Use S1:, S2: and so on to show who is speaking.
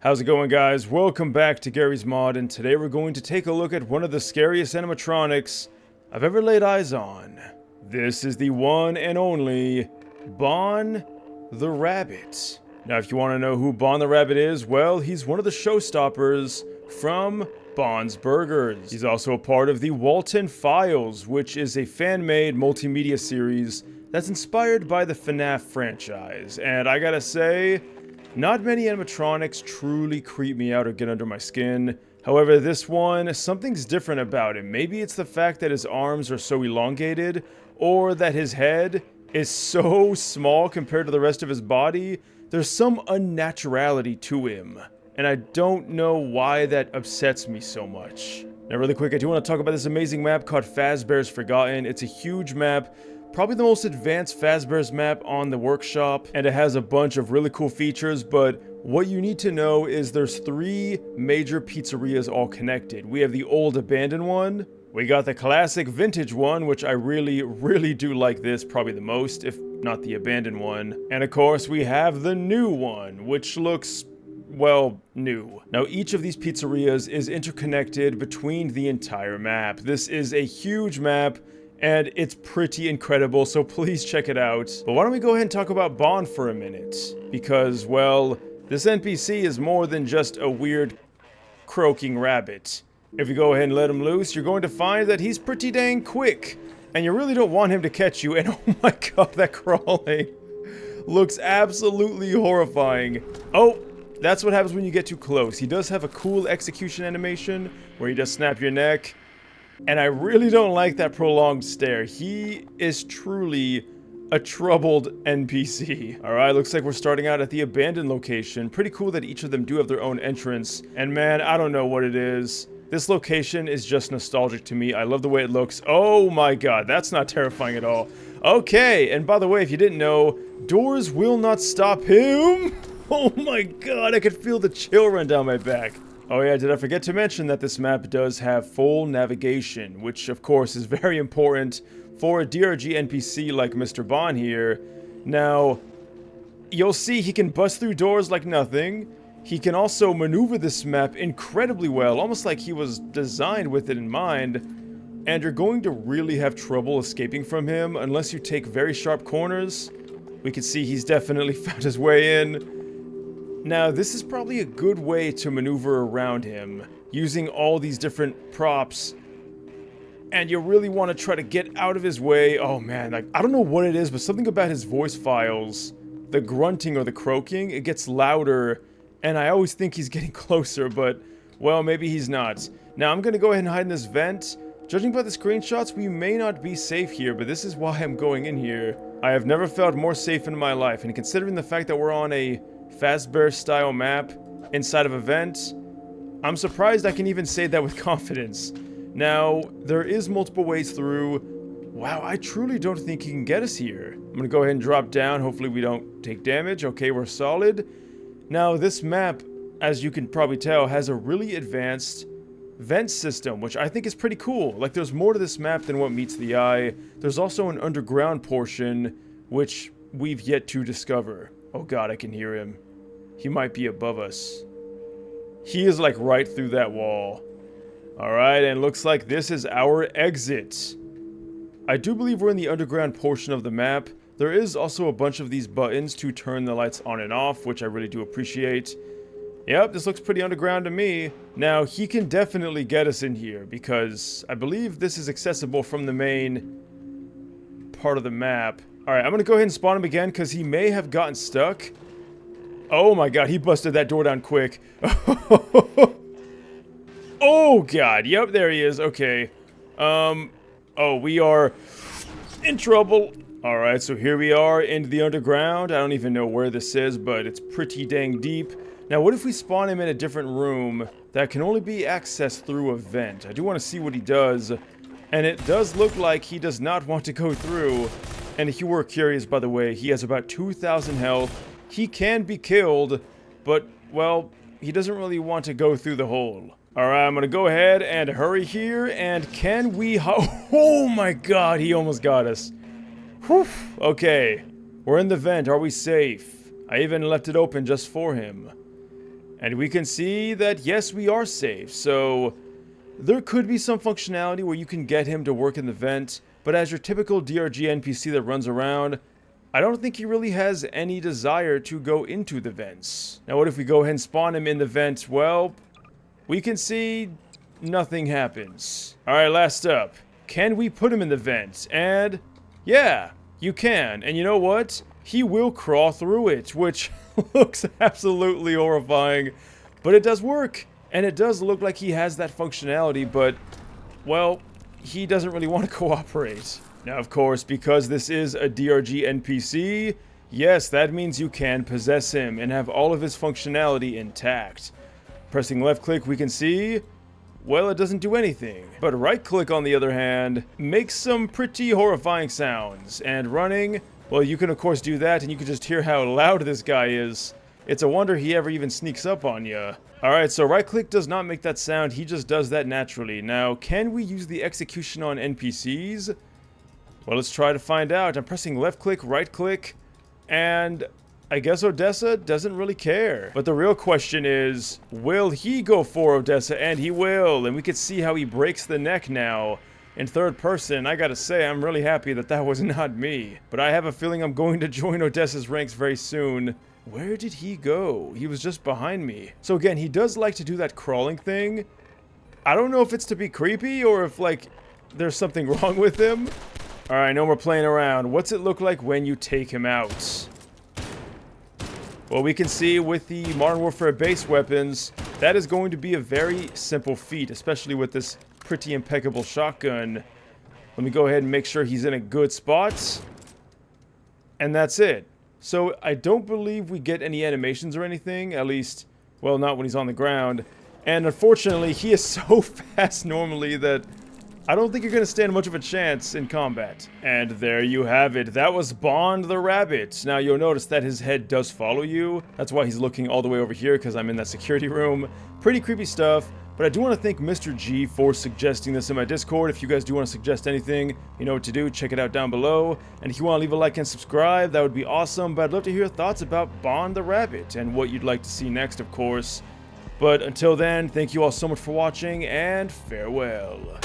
S1: How's it going, guys? Welcome back to Garry's Mod, and today we're going to take a look at one of the scariest animatronics I've ever laid eyes on. This is the one and only Bon the Rabbit. Now, if you want to know who Bon the Rabbit is, well, he's one of the showstoppers from Bon's Burgers. He's also a part of the Walton Files, which is a fan-made multimedia series that's inspired by the FNAF franchise. And I gotta say, not many animatronics truly creep me out or get under my skin. However, this one, something's different about him. Maybe it's the fact that his arms are so elongated, or that his head is so small compared to the rest of his body. There's some unnaturality to him, and I don't know why that upsets me so much. Now, really quick, I do want to talk about this amazing map called Fazbear's Forgotten. It's a huge map. Probably the most advanced Fazbear's map on the workshop, and it has a bunch of really cool features, but what you need to know is there's 3 major pizzerias all connected. We have the old abandoned one, we got the classic vintage one, which I really do like this, probably the most, if not the abandoned one, and of course we have the new one, which looks, well, new. Now, each of these pizzerias is interconnected between the entire map. This is a huge map, and it's pretty incredible, so please check it out. But why don't we go ahead and talk about Bon for a minute? Because, well, this NPC is more than just a weird croaking rabbit. If you go ahead and let him loose, you're going to find that he's pretty dang quick. And you really don't want him to catch you, and oh my god, that crawling looks absolutely horrifying. Oh, that's what happens when you get too close. He does have a cool execution animation where he does snap your neck. And I really don't like that prolonged stare. He is truly a troubled NPC. Alright, looks like we're starting out at the abandoned location. Pretty cool that each of them do have their own entrance. And man, I don't know what it is. This location is just nostalgic to me. I love the way it looks. Oh my god, that's not terrifying at all. Okay, and by the way, if you didn't know, doors will not stop him. Oh my god, I could feel the chill run down my back. Oh yeah, did I forget to mention that this map does have full navigation, which of course is very important for a DRG NPC like Mr. Bon here. Now, you'll see he can bust through doors like nothing. He can also maneuver this map incredibly well, almost like he was designed with it in mind. And you're going to really have trouble escaping from him unless you take very sharp corners. We can see he's definitely found his way in. Now, this is probably a good way to maneuver around him, using all these different props, and you really want to try to get out of his way. Oh man, like, I don't know what it is, but something about his voice files, the grunting or the croaking, it gets louder, and I always think he's getting closer, but, well, maybe he's not. Now, I'm going to go ahead and hide in this vent. Judging by the screenshots, we may not be safe here, but this is why I'm going in here. I have never felt more safe in my life, and considering the fact that we're on a Fazbear style map inside of a vent, I'm surprised I can even say that with confidence. Now, there is multiple ways through. Wow, I truly don't think he can get us here. I'm gonna go ahead and drop down. Hopefully we don't take damage. Okay, we're solid. Now, this map, as you can probably tell, has a really advanced vent system, which I think is pretty cool. Like, there's more to this map than what meets the eye. There's also an underground portion, which we've yet to discover. Oh god, I can hear him. He might be above us. He is like right through that wall. Alright, and looks like this is our exit. I do believe we're in the underground portion of the map. There is also a bunch of these buttons to turn the lights on and off, which I really do appreciate. Yep, this looks pretty underground to me. Now, he can definitely get us in here, because I believe this is accessible from the main part of the map. Alright, I'm gonna go ahead and spawn him again, because he may have gotten stuck. Oh my god, he busted that door down quick. Oh god, yep, there he is, okay. Oh, we are in trouble. Alright, so here we are into the underground. I don't even know where this is, but it's pretty dang deep. Now, what if we spawn him in a different room that can only be accessed through a vent? I do want to see what he does, and it does look like he does not want to go through. And if you were curious, by the way, he has about 2,000 health. He can be killed, but, well, he doesn't really want to go through the hole. Alright, I'm gonna go ahead and hurry here, and can we oh my god, he almost got us. Whew, okay. We're in the vent, are we safe? I even left it open just for him. And we can see that, yes, we are safe. So there could be some functionality where you can get him to work in the vent, but as your typical DRG NPC that runs around, I don't think he really has any desire to go into the vents. Now, what if we go ahead and spawn him in the vent? Well, we can see nothing happens. Alright, last up. Can we put him in the vent? And yeah, you can. And you know what? He will crawl through it, which looks absolutely horrifying, but it does work. And it does look like he has that functionality, but, well, he doesn't really want to cooperate. Now, of course, because this is a DRG NPC, yes, that means you can possess him and have all of his functionality intact. Pressing left click, we can see, well, it doesn't do anything. But right click, on the other hand, makes some pretty horrifying sounds. And running, well, you can of course do that, and you can just hear how loud this guy is. It's a wonder he ever even sneaks up on you. Alright, so right click does not make that sound, he just does that naturally. Now, can we use the execution on NPCs? Well, let's try to find out. I'm pressing left click, right click, and I guess Odessa doesn't really care. But the real question is, will he go for Odessa? And he will, and we can see how he breaks the neck now. In third person, I gotta say, I'm really happy that that was not me. But I have a feeling I'm going to join Odessa's ranks very soon. Where did he go? He was just behind me. So again, he does like to do that crawling thing. I don't know if it's to be creepy or if, like, there's something wrong with him. Alright, no more playing around. What's it look like when you take him out? Well, we can see with the Modern Warfare base weapons, that is going to be a very simple feat, especially with this pretty impeccable shotgun. Let me go ahead and make sure he's in a good spot. And that's it. So I don't believe we get any animations or anything, at least, well, not when he's on the ground. And unfortunately, he is so fast normally that I don't think you're going to stand much of a chance in combat. And there you have it. That was Bond the Rabbit. Now, you'll notice that his head does follow you. That's why he's looking all the way over here, because I'm in that security room. Pretty creepy stuff. But I do want to thank Mr. G for suggesting this in my Discord. If you guys do want to suggest anything, you know what to do. Check it out down below. And if you want to leave a like and subscribe, that would be awesome. But I'd love to hear your thoughts about Bond the Rabbit and what you'd like to see next, of course. But until then, thank you all so much for watching, and farewell.